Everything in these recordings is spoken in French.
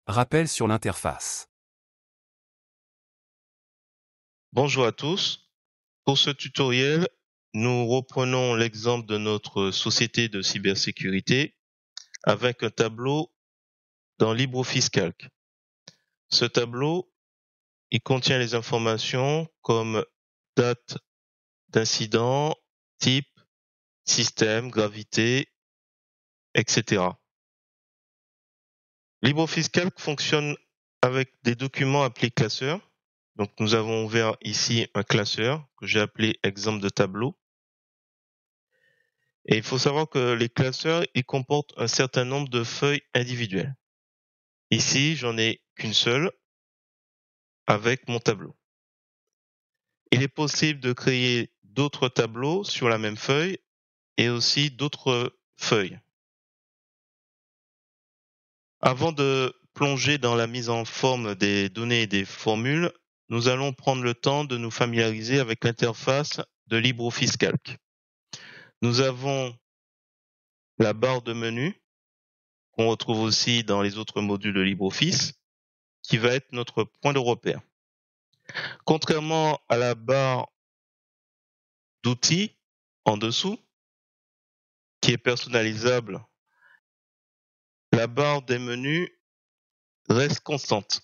Rappel sur l'interface. Bonjour à tous. Pour ce tutoriel, nous reprenons l'exemple de notre société de cybersécurité avec un tableau dans LibreOffice Calc. Ce tableau, il contient les informations comme date d'incident, type, système, gravité, etc. LibreOffice Calc fonctionne avec des documents appelés classeurs. Donc nous avons ouvert ici un classeur que j'ai appelé exemple de tableau. Et il faut savoir que les classeurs, ils comportent un certain nombre de feuilles individuelles. Ici, j'en ai qu'une seule avec mon tableau. Il est possible de créer d'autres tableaux sur la même feuille et aussi d'autres feuilles. Avant de plonger dans la mise en forme des données et des formules, nous allons prendre le temps de nous familiariser avec l'interface de LibreOffice Calc. Nous avons la barre de menu qu'on retrouve aussi dans les autres modules de LibreOffice, qui va être notre point de repère. Contrairement à la barre d'outils en dessous, qui est personnalisable, la barre des menus reste constante.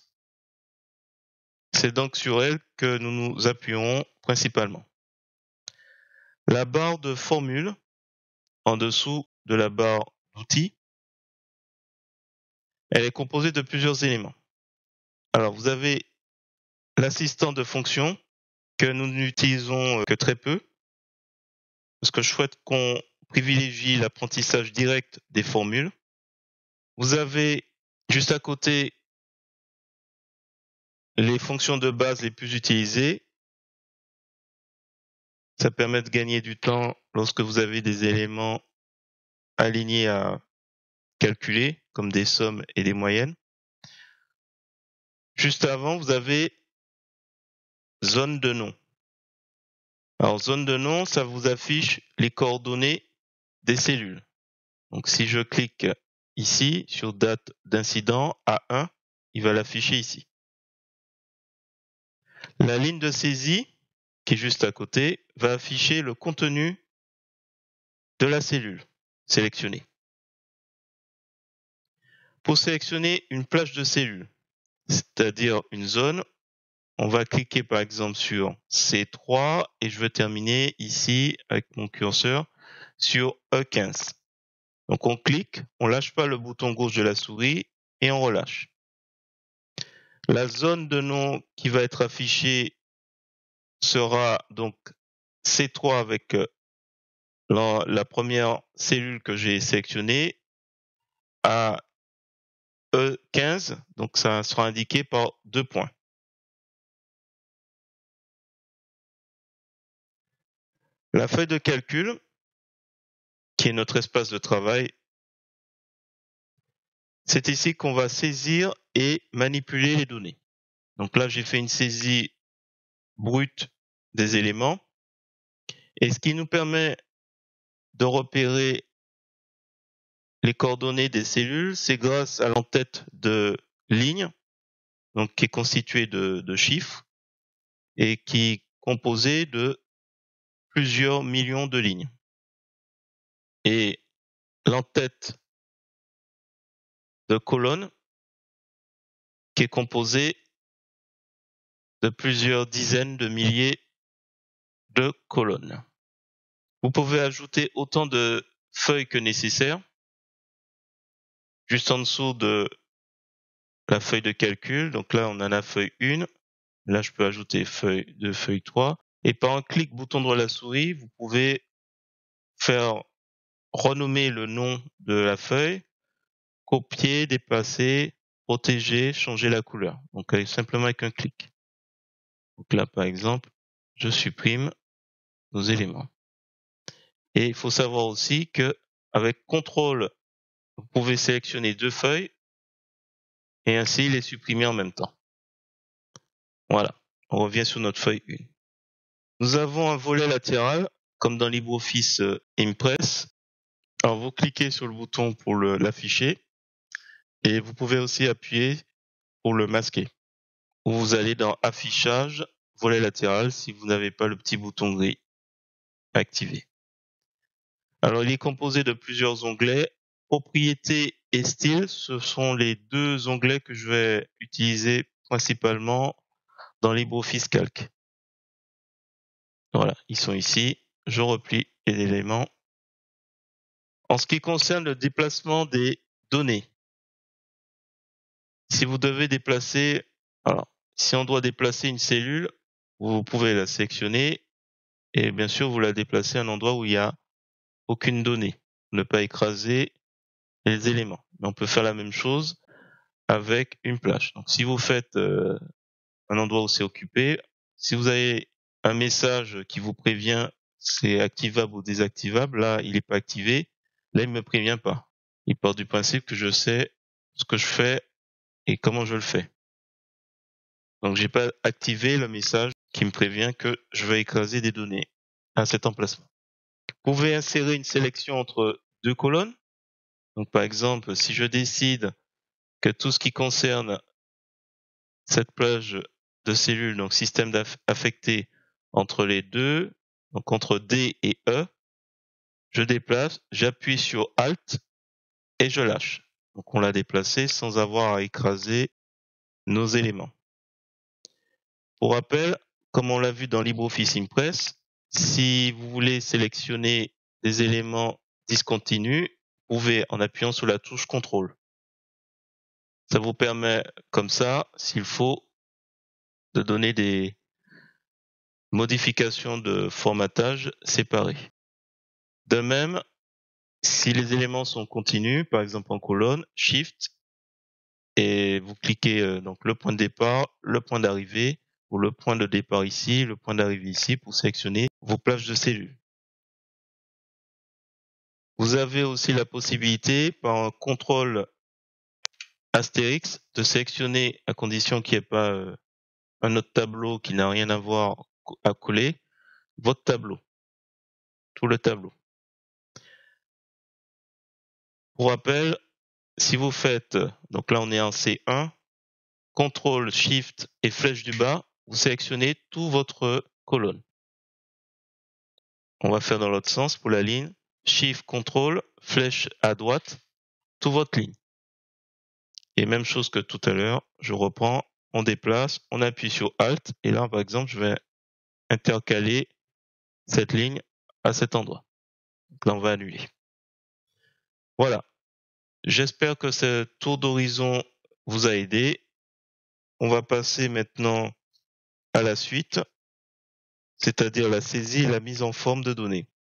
C'est donc sur elle que nous nous appuyons principalement. La barre de formule en dessous de la barre d'outils, elle est composée de plusieurs éléments. Alors vous avez l'assistant de fonction que nous n'utilisons que très peu, parce que je souhaite qu'on privilégie l'apprentissage direct des formules. Vous avez juste à côté les fonctions de base les plus utilisées. Ça permet de gagner du temps lorsque vous avez des éléments alignés à calculer, comme des sommes et des moyennes. Juste avant, vous avez zone de nom. Alors, zone de nom, ça vous affiche les coordonnées des cellules. Donc, si je clique ici sur date d'incident A1, il va l'afficher ici. La ligne de saisie, qui est juste à côté, va afficher le contenu de la cellule sélectionnée. Pour sélectionner une plage de cellules, c'est-à-dire une zone, on va cliquer par exemple sur C3 et je vais terminer ici avec mon curseur sur E15. Donc on clique, on lâche pas le bouton gauche de la souris et on relâche. La zone de nom qui va être affichée sera donc C3 avec la première cellule que j'ai sélectionnée à E15, donc ça sera indiqué par 2 points. La feuille de calcul, qui est notre espace de travail, c'est ici qu'on va saisir et manipuler les données. Donc là, j'ai fait une saisie brute des éléments. Et ce qui nous permet de repérer les coordonnées des cellules, c'est grâce à l'entête de ligne, donc qui est constituée de chiffres et qui est composée de plusieurs millions de lignes. Et l'entête de colonnes qui est composée de plusieurs dizaines de milliers de colonnes. Vous pouvez ajouter autant de feuilles que nécessaire, juste en dessous de la feuille de calcul. Donc là, on a la feuille 1. Là, je peux ajouter feuille 2, feuille 3. Et par un clic bouton droit de la souris, vous pouvez faire renommer le nom de la feuille, copier, déplacer, protéger, changer la couleur. Donc simplement avec un clic. Donc là, par exemple, je supprime nos éléments. Et il faut savoir aussi que avec CTRL, vous pouvez sélectionner 2 feuilles et ainsi les supprimer en même temps. Voilà, on revient sur notre feuille 1. Nous avons un volet latéral, comme dans LibreOffice Impress. Alors vous cliquez sur le bouton pour l'afficher et vous pouvez aussi appuyer pour le masquer. Ou vous allez dans Affichage, volet latéral, si vous n'avez pas le petit bouton gris activé. Alors, il est composé de plusieurs onglets. Propriétés et style, ce sont les deux onglets que je vais utiliser principalement dans LibreOffice Calc. Voilà, ils sont ici. Je replie les éléments. En ce qui concerne le déplacement des données, si vous devez déplacer, alors, si on doit déplacer une cellule, vous pouvez la sélectionner et bien sûr vous la déplacez à un endroit où il n'y a aucune donnée, ne pas écraser les éléments. Mais on peut faire la même chose avec une plage. Donc si vous faites un endroit où c'est occupé, si vous avez un message qui vous prévient c'est activable ou désactivable, là il n'est pas activé, là il me prévient pas. Il part du principe que je sais ce que je fais et comment je le fais. Donc j'ai pas activé le message qui me prévient que je vais écraser des données à cet emplacement. Vous pouvez insérer une sélection entre deux colonnes. Donc par exemple, si je décide que tout ce qui concerne cette plage de cellules, donc système affecté entre les deux, donc entre D et E, je déplace, j'appuie sur Alt et je lâche. Donc on l'a déplacé sans avoir à écraser nos éléments. Pour rappel, comme on l'a vu dans LibreOffice Impress, si vous voulez sélectionner des éléments discontinus, vous pouvez en appuyant sur la touche CTRL. Ça vous permet, comme ça, s'il faut, de donner des modifications de formatage séparées. De même, si les éléments sont continus, par exemple en colonne, Shift, et vous cliquez donc le point de départ, le point d'arrivée, ou le point de départ ici, le point d'arrivée ici, pour sélectionner vos plages de cellules. Vous avez aussi la possibilité, par un contrôle Astérix, de sélectionner, à condition qu'il n'y ait pas un autre tableau qui n'a rien à voir à coller, votre tableau, tout le tableau. Pour rappel, si vous faites, donc là on est en C1, CTRL, SHIFT et flèche du bas, vous sélectionnez toute votre colonne. On va faire dans l'autre sens pour la ligne. SHIFT, CTRL, flèche à droite, toute votre ligne. Et même chose que tout à l'heure, je reprends, on déplace, on appuie sur Alt, et là par exemple je vais intercaler cette ligne à cet endroit. Donc là on va annuler. Voilà. J'espère que ce tour d'horizon vous a aidé. On va passer maintenant à la suite, c'est-à-dire la saisie et la mise en forme de données.